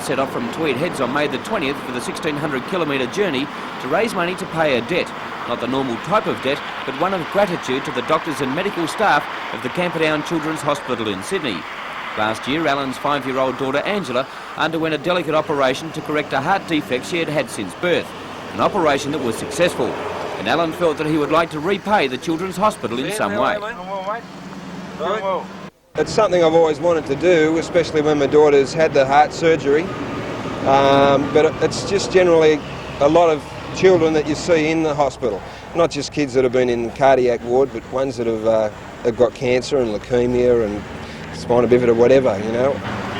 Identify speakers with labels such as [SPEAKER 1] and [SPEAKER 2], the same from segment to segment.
[SPEAKER 1] set off from Tweed Heads on May the 20th for the 1,600-kilometre journey to raise money to pay a debt. Not the normal type of debt, but one of gratitude to the doctors and medical staff of the Camperdown Children's Hospital in Sydney. Last year, Alan's 5-year-old daughter Angela underwent a delicate operation to correct a heart defect she had had since birth, an operation that was successful. And Alan felt that he would like to repay the Children's Hospital in some way.
[SPEAKER 2] It's something I've always wanted to do, especially when my daughter's had the heart surgery. But it's just generally a lot of children that you see in the hospital. Not just kids that have been in the cardiac ward, but ones that have got cancer and leukemia and spina bifida, whatever, you know.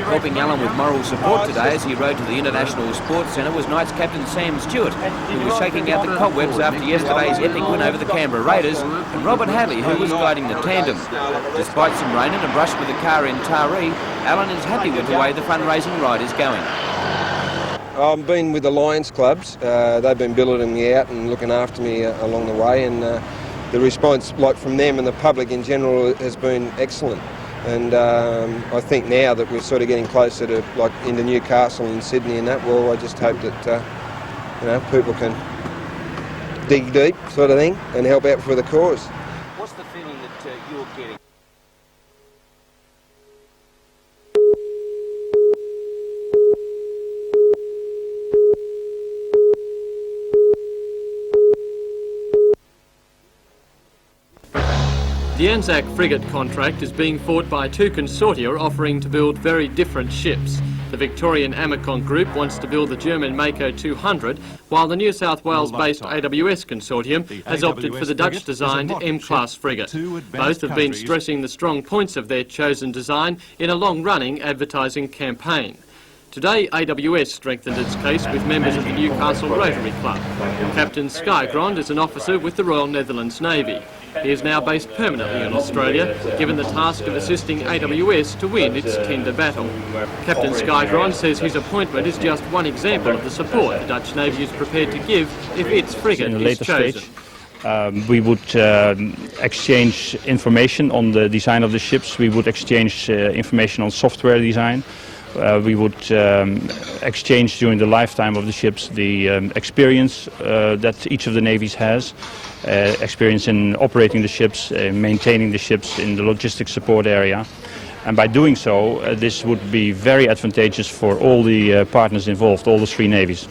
[SPEAKER 1] Helping Alan with moral support today as he rode to the International Sports Centre was Knights captain Sam Stewart, who was shaking out the cobwebs after yesterday's epic win over the Canberra Raiders, and Robert Hadley, who was guiding the tandem. Despite some rain and a brush with the car in Taree, Alan is happy with the way the fundraising ride is going.
[SPEAKER 2] I've been with the Lions clubs. They've been billeting me out and looking after me along the way, and the response, like from them and the public in general, has been excellent. And I think now that we're sort of getting closer to, like, into Newcastle and Sydney and that, well, I just hope that you know, people can dig deep, sort of thing, and help out for the cause.
[SPEAKER 1] What's the feeling that you're getting?
[SPEAKER 3] The Anzac frigate contract is being fought by two consortia offering to build very different ships. The Victorian Amacon Group wants to build the German Mako 200, while the New South Wales-based AWS consortium has opted for the Dutch-designed M-class frigate. Both have been stressing the strong points of their chosen design in a long-running advertising campaign. Today, AWS strengthened its case with members of the Newcastle Rotary Club. Captain Skygrond is an officer with the Royal Netherlands Navy. He is now based permanently in Australia, given the task of assisting AWS to win its tender battle. Captain Skygrond says his appointment is just one example of the support the Dutch Navy is prepared to give if its frigate is chosen.
[SPEAKER 4] We would exchange information on the design of the ships. We would exchange information on software design. We would exchange during the lifetime of the ships the experience that each of the navies has, experience in operating the ships, maintaining the ships in the logistics support area. And by doing so, this would be very advantageous for all the partners involved, all the three navies.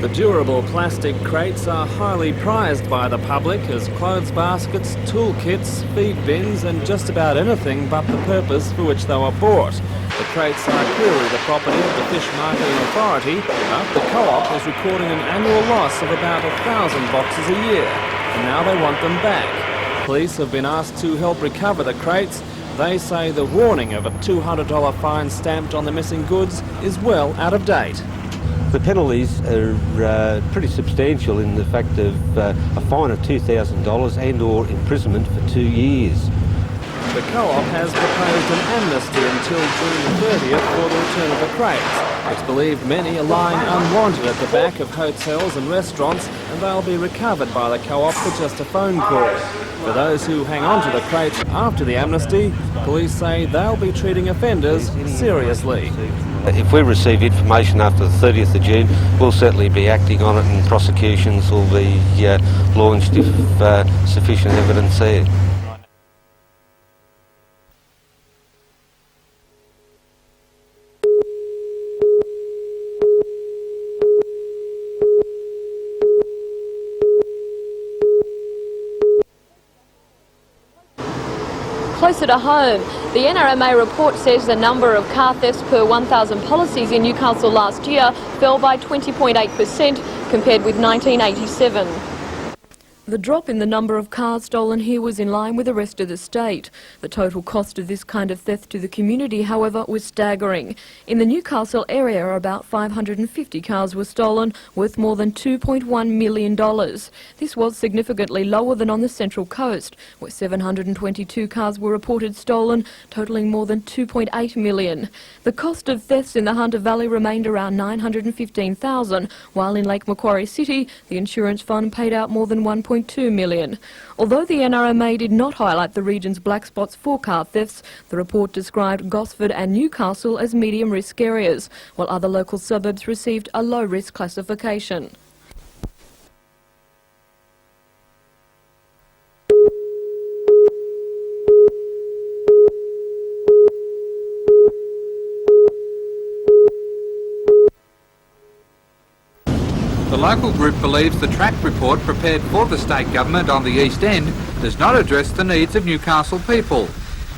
[SPEAKER 5] The durable plastic crates are highly prized by the public as clothes baskets, toolkits, feed bins and just about anything but the purpose for which they were bought. The crates are clearly the property of the Fish Marketing Authority, but the co-op is recording an annual loss of about 1,000 boxes a year, and now they want them back. Police have been asked to help recover the crates. They say the warning of a $200 fine stamped on the missing goods is well out of date.
[SPEAKER 6] The penalties are pretty substantial in the fact of a fine of $2,000 and or imprisonment for 2 years.
[SPEAKER 5] The co-op has proposed an amnesty until June 30th for the return of the crates. It's believed many are lying unwanted at the back of hotels and restaurants, and they'll be recovered by the co-op for just a phone call. For those who hang on to the crates after the amnesty, police say they'll be treating offenders seriously.
[SPEAKER 6] If we receive information after the 30th of June, we'll certainly be acting on it, and prosecutions will be launched if sufficient evidence there.
[SPEAKER 7] Closer to home, the NRMA report says the number of car thefts per 1,000 policies in Newcastle last year fell by 20.8% compared with 1987. The drop in the number of cars stolen here was in line with the rest of the state. The total cost of this kind of theft to the community, however, was staggering. In the Newcastle area, about 550 cars were stolen, worth more than $2.1 million. This was significantly lower than on the Central Coast, where 722 cars were reported stolen, totalling more than $2.8 million. The cost of thefts in the Hunter Valley remained around $915,000, while in Lake Macquarie City, the insurance fund paid out more than $1.2 million. Although the NRM May did not highlight the region's black spots for car thefts, the report described Gosford and Newcastle as medium risk areas, while other local suburbs received a low risk classification.
[SPEAKER 8] The local group believes the tract report prepared for the state government on the East End does not address the needs of Newcastle people.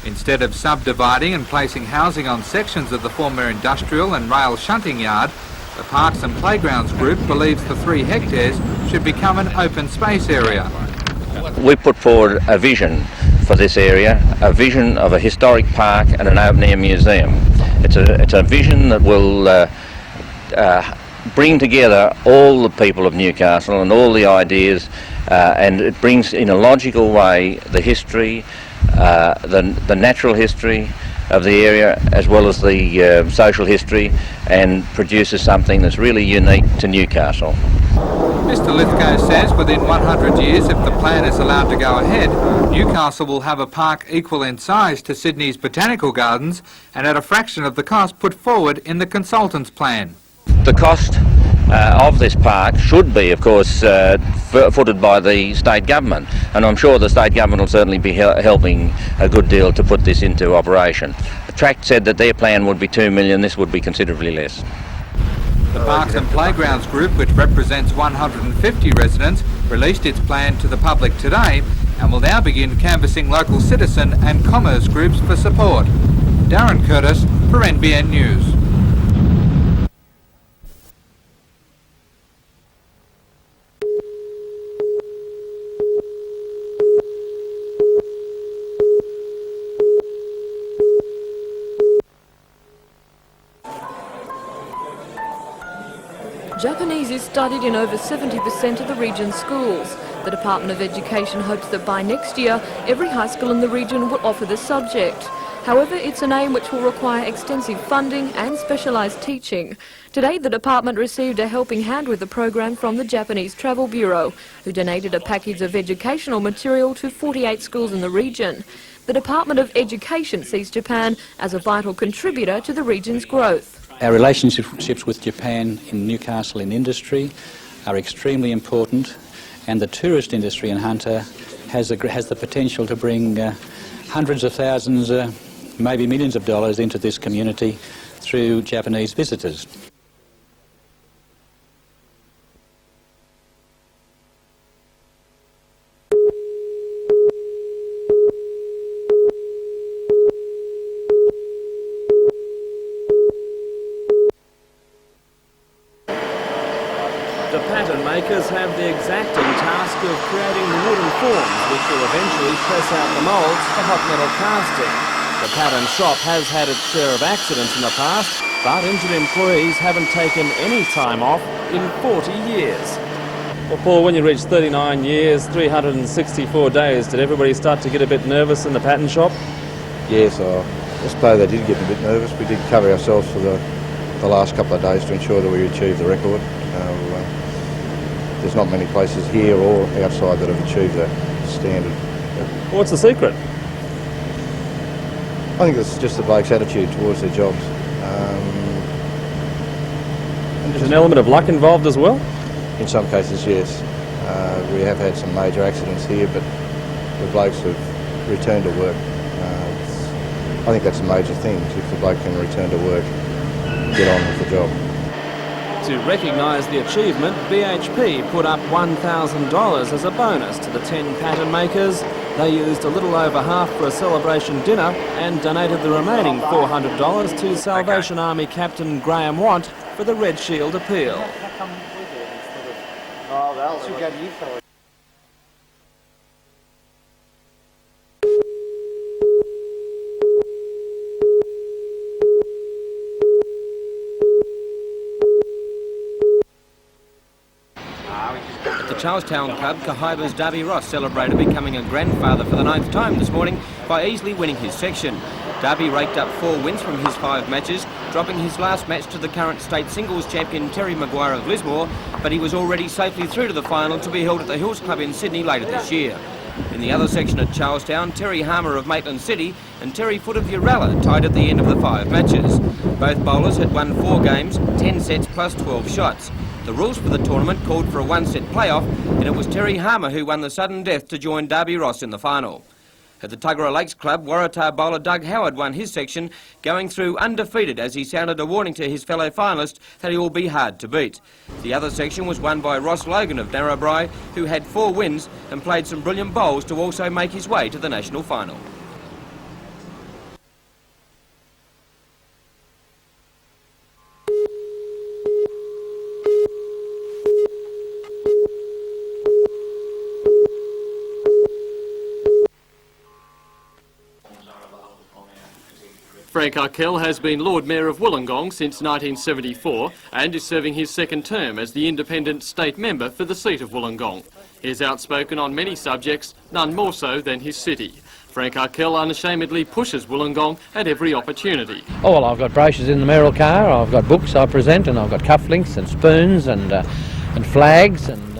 [SPEAKER 8] Instead of subdividing and placing housing on sections of the former industrial and rail shunting yard, the Parks and Playgrounds group believes the 3 hectares should become an open space area.
[SPEAKER 9] We put forward a vision for this area, a vision of a historic park and an open-air museum. It's a vision that will bring together all the people of Newcastle and all the ideas, and it brings in a logical way the history, the natural history of the area as well as the social history, and produces something that's really unique to Newcastle.
[SPEAKER 8] Mr Lithgow says within 100 years, if the plan is allowed to go ahead, Newcastle will have a park equal in size to Sydney's Botanical Gardens and at a fraction of the cost put forward in the consultant's plan.
[SPEAKER 9] The cost of this park should be, of course, footed by the state government, and I'm sure the state government will certainly be helping a good deal to put this into operation. The tract said that their plan would be $2 million, this would be considerably less.
[SPEAKER 8] The Parks and Playgrounds group, which represents 150 residents, released its plan to the public today and will now begin canvassing local citizen and commerce groups for support. Darren Curtis for NBN News.
[SPEAKER 7] Japanese is studied in over 70% of the region's schools. The Department of Education hopes that by next year, every high school in the region will offer the subject. However, it's an aim which will require extensive funding and specialised teaching. Today, the department received a helping hand with the program from the Japanese Travel Bureau, who donated a package of educational material to 48 schools in the region. The Department of Education sees Japan as a vital contributor to the region's growth.
[SPEAKER 10] Our relationships with Japan in Newcastle in industry are extremely important, and the tourist industry in Hunter has the potential to bring hundreds of thousands, maybe millions of dollars into this community through Japanese visitors.
[SPEAKER 5] The pattern makers have the exacting task of creating the wooden forms which will eventually press out the moulds for hot metal casting. The pattern shop has had its share of accidents in the past, but injured employees haven't taken any time off in 40 years. Well, Paul, when you reached 39 years, 364 days, did everybody start to get a bit nervous in the pattern shop?
[SPEAKER 11] Yes, I suppose they did get a bit nervous. We did cover ourselves for the last couple of days to ensure that we achieved the record. There's not many places here or outside that have achieved that standard.
[SPEAKER 5] What's the secret?
[SPEAKER 11] I think it's just the bloke's attitude towards their jobs.
[SPEAKER 5] There's an element of luck involved as well?
[SPEAKER 11] In some cases, yes. We have had some major accidents here, but the blokes have returned to work. I think that's a major thing. If the bloke can return to work, get on with the job.
[SPEAKER 5] To recognise the achievement, BHP put up $1,000 as a bonus to the 10 pattern makers. They used a little over half for a celebration dinner and donated the remaining $400 to Salvation Army Captain Graham Want for the Red Shield appeal.
[SPEAKER 1] The Charlestown club, Cahibas Darby Ross, celebrated becoming a grandfather for the 9th time this morning by easily winning his section. Darby raked up 4 wins from his 5 matches, dropping his last match to the current state singles champion Terry Maguire of Lismore, but he was already safely through to the final to be held at the Hills Club in Sydney later this year. In the other section at Charlestown, Terry Harmer of Maitland City and Terry Foot of Uralla tied at the end of the 5 matches. Both bowlers had won 4 games, 10 sets plus 12 shots. The rules for the tournament called for a 1-set playoff, and it was Terry Harmer who won the sudden death to join Darby Ross in the final. At the Tuggerah Lakes Club, Waratah bowler Doug Howard won his section, going through undefeated as he sounded a warning to his fellow finalists that he will be hard to beat. The other section was won by Ross Logan of Narrabri, who had 4 wins and played some brilliant bowls to also make his way to the national final.
[SPEAKER 3] Frank Arkell has been Lord Mayor of Wollongong since 1974 and is serving his 2nd term as the independent state member for the seat of Wollongong. He is outspoken on many subjects, none more so than his city. Frank Arkell unashamedly pushes Wollongong at every opportunity.
[SPEAKER 12] Oh, well, I've got brochures in the mayoral car, I've got books I present, and I've got cufflinks and spoons and flags and...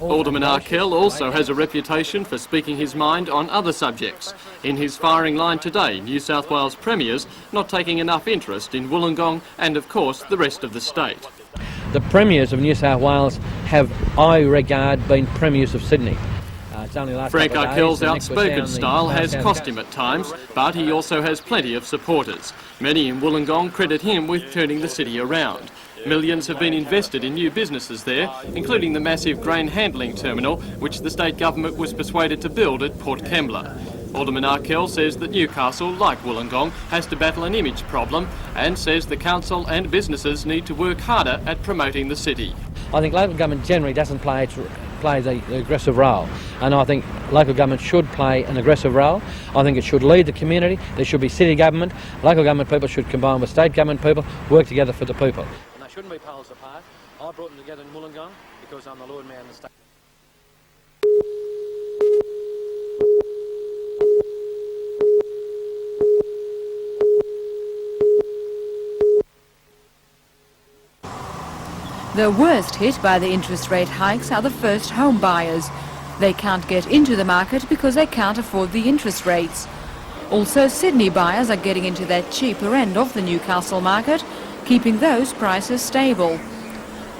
[SPEAKER 3] Alderman Arkell also has a reputation for speaking his mind on other subjects. In his firing line today, New South Wales Premiers not taking enough interest in Wollongong and, of course, the rest of the state.
[SPEAKER 12] The Premiers of New South Wales have, I regard, been Premiers of Sydney.
[SPEAKER 3] Frank Arkell's outspoken style has cost him at times, but he also has plenty of supporters. Many in Wollongong credit him with turning the city around. Millions have been invested in new businesses there, including the massive grain handling terminal, which the state government was persuaded to build at Port Kembla. Alderman Arkell says that Newcastle, like Wollongong, has to battle an image problem and says the council and businesses need to work harder at promoting the city.
[SPEAKER 12] I think local government generally doesn't play the aggressive role, and I think local government should play an aggressive role. I think it should lead the community. There should be city government. Local government people should combine with state government people, work together for the people. And they shouldn't be poles apart. I brought them together in Wollongong because I'm the Lord Mayor of the state.
[SPEAKER 13] The worst hit by the interest rate hikes are the first home buyers. They can't get into the market because they can't afford the interest rates. Also, Sydney buyers are getting into that cheaper end of the Newcastle market, keeping those prices stable.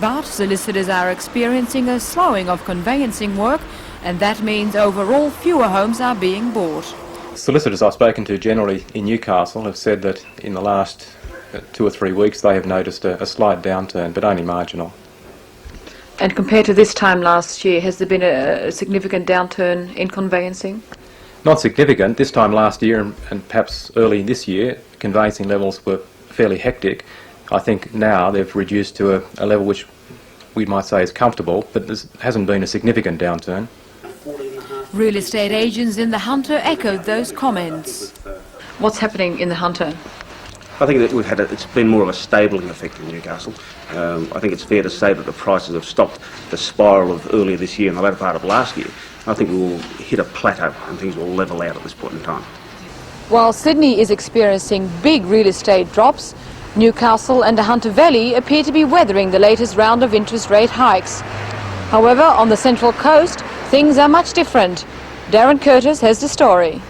[SPEAKER 13] But solicitors are experiencing a slowing of conveyancing work, and that means overall fewer homes are being bought.
[SPEAKER 14] Solicitors I've spoken to generally in Newcastle have said that in the last 2 or 3 weeks they have noticed a slight downturn, but only marginal.
[SPEAKER 7] And compared to this time last year, has there been a significant downturn in conveyancing?
[SPEAKER 14] Not significant. This time last year and perhaps early this year, conveyancing levels were fairly hectic. I think now they've reduced to a level which we might say is comfortable, but there hasn't been a significant downturn.
[SPEAKER 13] Real estate agents in the Hunter echoed those comments.
[SPEAKER 7] What's happening in the Hunter?
[SPEAKER 15] I think that it's been more of a stabling effect in Newcastle. I think it's fair to say that the prices have stopped the spiral of earlier this year and the latter part of last year. I think we will hit a plateau and things will level out at this point in time.
[SPEAKER 7] While Sydney is experiencing big real estate drops, Newcastle and the Hunter Valley appear to be weathering the latest round of interest rate hikes. However, on the Central Coast, things are much different. Darren Curtis has the story.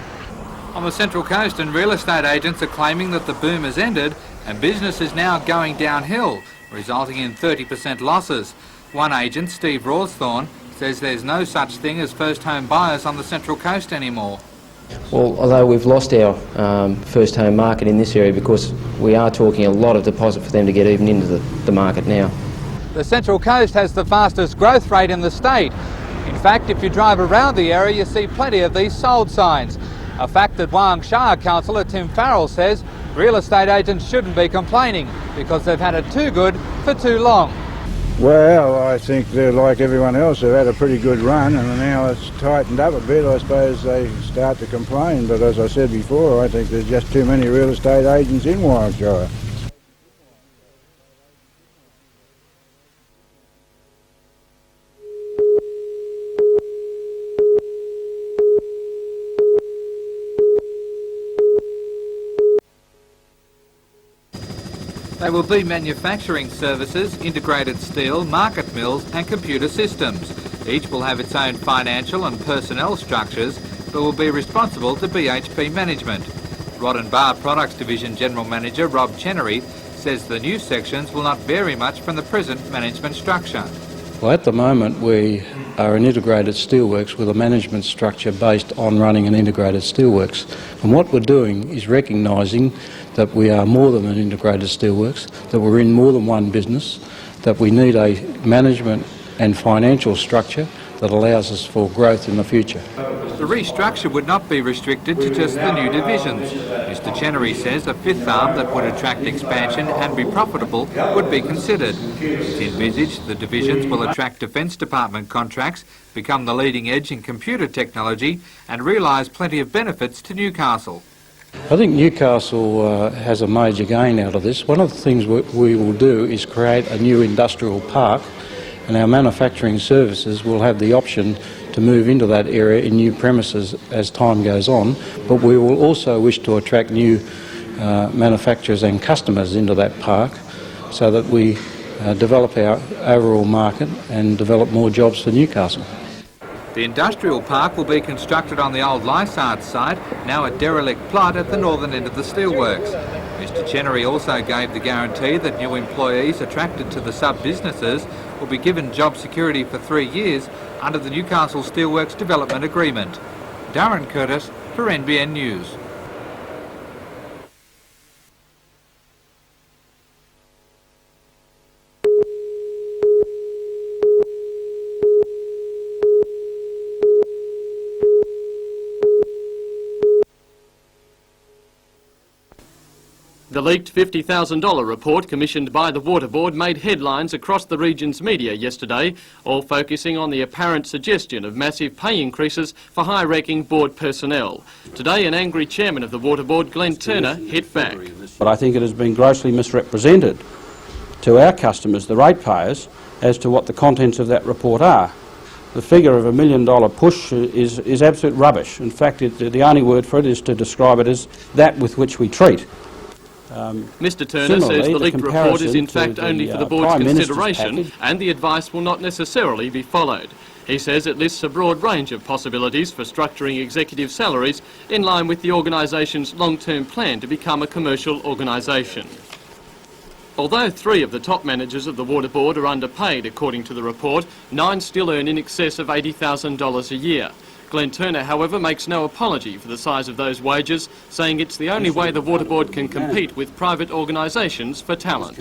[SPEAKER 8] On the Central Coast, and real estate agents are claiming that the boom has ended and business is now going downhill, resulting in 30% losses. One agent, Steve Rawsthorne, says there's no such thing as first home buyers on the Central Coast anymore.
[SPEAKER 16] Well, although we've lost our first home market in this area because we are talking a lot of deposit for them to get even into the market now.
[SPEAKER 8] The Central Coast has the fastest growth rate in the state. In fact, if you drive around the area, you see plenty of these sold signs. A fact that Wang Shire councillor Tim Farrell says real estate agents shouldn't be complaining because they've had it too good for too long.
[SPEAKER 17] Well, I think they're like everyone else. They've had a pretty good run and now it's tightened up a bit. I suppose they start to complain, but as I said before, I think there's just too many real estate agents in Warwickshire.
[SPEAKER 8] There will be manufacturing services, integrated steel, market mills and computer systems. Each will have its own financial and personnel structures, but will be responsible to BHP management. Rod and Bar Products Division General Manager Rob Chenery says the new sections will not vary much from the present management structure.
[SPEAKER 18] Well, at the moment we are an integrated steelworks with a management structure based on running an integrated steelworks. And what we're doing is recognising that we are more than an integrated steelworks, that we're in more than one business, that we need a management and financial structure that allows us for growth in the future.
[SPEAKER 8] The restructure would not be restricted to just the new divisions. Mr Chenery says a fifth arm that would attract expansion and be profitable would be considered. It's envisaged the divisions will attract Defence Department contracts, become the leading edge in computer technology and realise plenty of benefits to Newcastle.
[SPEAKER 18] I think Newcastle has a major gain out of this. One of the things we will do is create a new industrial park, and our manufacturing services will have the option to move into that area in new premises as time goes on, but we will also wish to attract new manufacturers and customers into that park so that we develop our overall market and develop more jobs for Newcastle.
[SPEAKER 8] The industrial park will be constructed on the old Lysart site, now a derelict plot at the northern end of the steelworks. Mr Chenery also gave the guarantee that new employees attracted to the sub-businesses will be given job security for 3 years under the Newcastle Steelworks Development Agreement. Darren Curtis for NBN News.
[SPEAKER 3] The leaked $50,000 report commissioned by the Water Board made headlines across the region's media yesterday, all focusing on the apparent suggestion of massive pay increases for high-ranking board personnel. Today, an angry chairman of the Water Board, Glenn Turner, hit back.
[SPEAKER 19] But I think it has been grossly misrepresented to our customers, the ratepayers, as to what the contents of that report are. The figure of $1 million push is absolute rubbish. In fact, the only word for it is to describe it as that with which we treat.
[SPEAKER 3] Mr Turner says the leaked report is in fact only for the Board's consideration and the advice will not necessarily be followed. He says it lists a broad range of possibilities for structuring executive salaries in line with the organisation's long-term plan to become a commercial organisation. Although 3 of the top managers of the Water Board are underpaid according to the report, 9 still earn in excess of $80,000 a year. Glenn Turner, however, makes no apology for the size of those wages, saying it's the only way the Water Board can compete with private organisations for talent.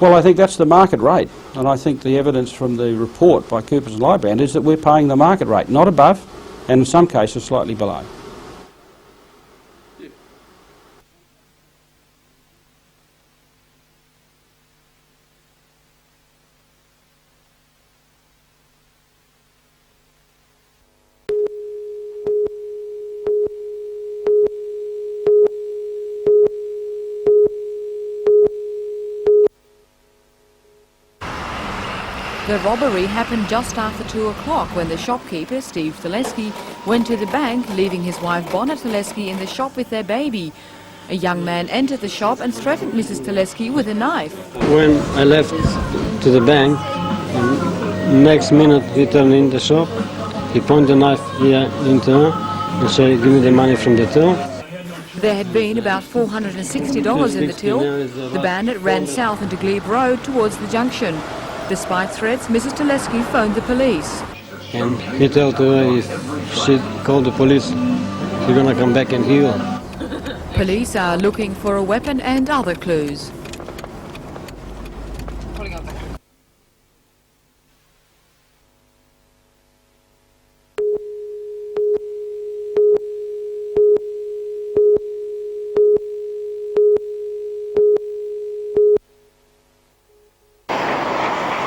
[SPEAKER 19] Well, I think that's the market rate, and I think the evidence from the report by Coopers and Lybrand is that we're paying the market rate, not above, and in some cases slightly below.
[SPEAKER 13] The robbery happened just after 2 o'clock when the shopkeeper, Steve Teleski, went to the bank, leaving his wife Bona Teleski in the shop with their baby. A young man entered the shop and threatened Mrs. Teleski with a knife.
[SPEAKER 20] When I left to the bank, next minute he turned in the shop, he pointed the knife here into her and said, "Give me the money from the till."
[SPEAKER 13] There had been about $460 in the till. The bandit ran south into Glebe Road towards the junction. Despite threats, Mrs. Teleski phoned the police.
[SPEAKER 20] And he told her if she called the police, he's going to come back and heal.
[SPEAKER 13] Police are looking for a weapon and other clues.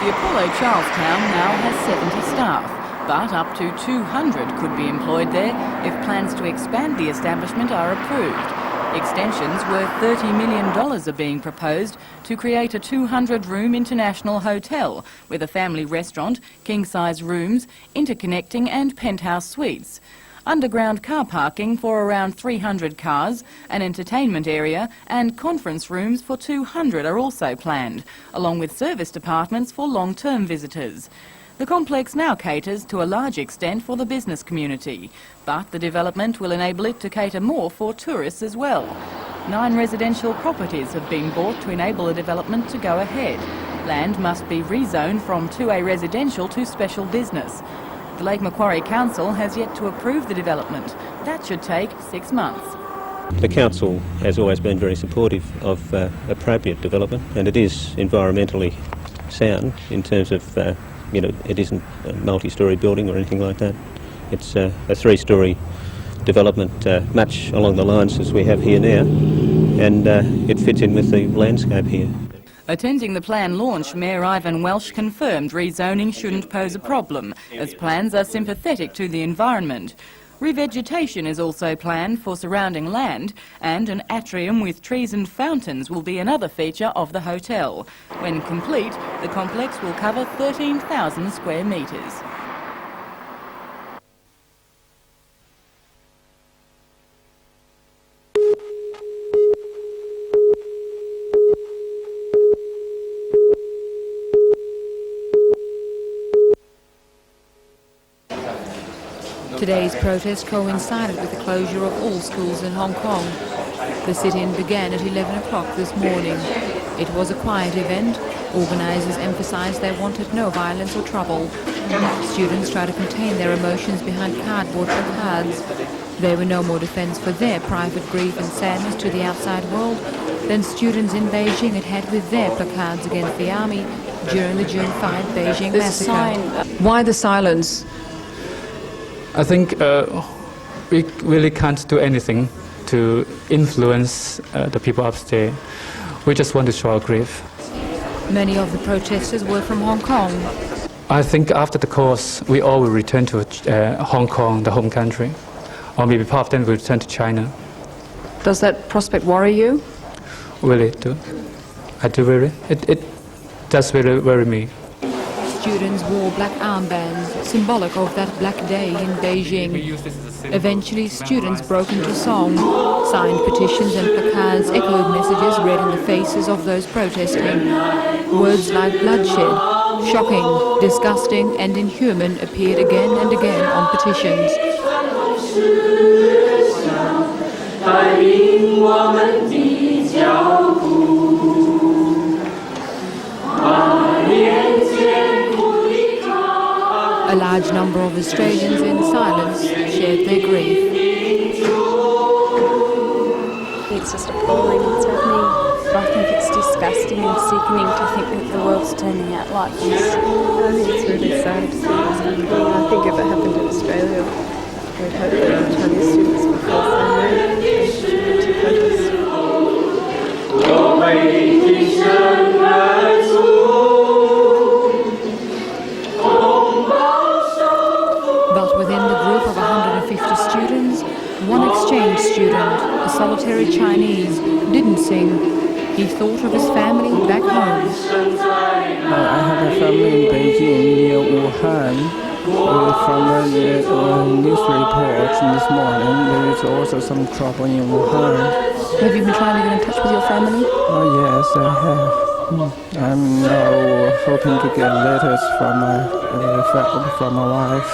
[SPEAKER 21] The Apollo Charlestown now has 70 staff, but up to 200 could be employed there if plans to expand the establishment are approved. Extensions worth $30 million are being proposed to create a 200-room international hotel with a family restaurant, king-size rooms, interconnecting and penthouse suites. underground car parking for around 300 cars, an entertainment area and conference rooms for 200 are also planned, along with service departments for long-term visitors. The complex now caters to a large extent for the business community, but the development will enable it to cater more for tourists as well. 9 residential properties have been bought to enable the development to go ahead. Land must be rezoned from 2A residential to special business. The Lake Macquarie Council has yet to approve the development. That should take 6 months.
[SPEAKER 2] The council has always been very supportive of appropriate development, and it is environmentally sound in terms of it isn't a multi-storey building or anything like that. It's a 3-storey development, much along the lines as we have here now, and it fits in with the landscape here.
[SPEAKER 21] Attending the plan launch, Mayor Ivan Welsh confirmed rezoning shouldn't pose a problem, as plans are sympathetic to the environment. Revegetation is also planned for surrounding land, and an atrium with trees and fountains will be another feature of the hotel. When complete, the complex will cover 13,000 square metres.
[SPEAKER 13] Today's protest coincided with the closure of all schools in Hong Kong. The sit-in began at 11 o'clock this morning. It was a quiet event. Organisers emphasised they wanted no violence or trouble. Students tried to contain their emotions behind cardboard placards. There were no more defence for their private grief and sadness to the outside world than students in Beijing had had with their placards against the army during the June 5 Beijing massacre.
[SPEAKER 22] Why the silence?
[SPEAKER 23] I think we really can't do anything to influence the people upstairs. We just want to show our grief.
[SPEAKER 13] Many of the protesters were from Hong Kong.
[SPEAKER 23] I think after the course, we all will return to Hong Kong, the home country, or maybe part of them will return to China.
[SPEAKER 22] Does that prospect worry you?
[SPEAKER 23] Really do. I do worry. It does really worry me.
[SPEAKER 13] Students wore black armbands, symbolic of that black day in Beijing. Eventually, students broke into song. Signed petitions and placards echoed messages read in the faces of those protesting. Words like bloodshed, shocking, disgusting and inhuman appeared again and again on petitions. A large number of Australians in silence shared their grief.
[SPEAKER 24] It's just appalling what's happening. I think it's disgusting and sickening to think that the world's turning out like this.
[SPEAKER 25] I think it's really sad to see what's happening. I think if it happened in Australia, we'd hope that the Chinese students would feel the same way to protest.
[SPEAKER 13] But within the group of 150 students, one exchange student, a solitary Chinese, didn't sing. He thought of his family back home.
[SPEAKER 25] I have a family in Beijing near Wuhan. From the news reports this morning, there is also some trouble in Wuhan.
[SPEAKER 22] Have you been trying to get in touch with your family?
[SPEAKER 25] Oh yes, I have. I'm now hoping to get letters from my wife.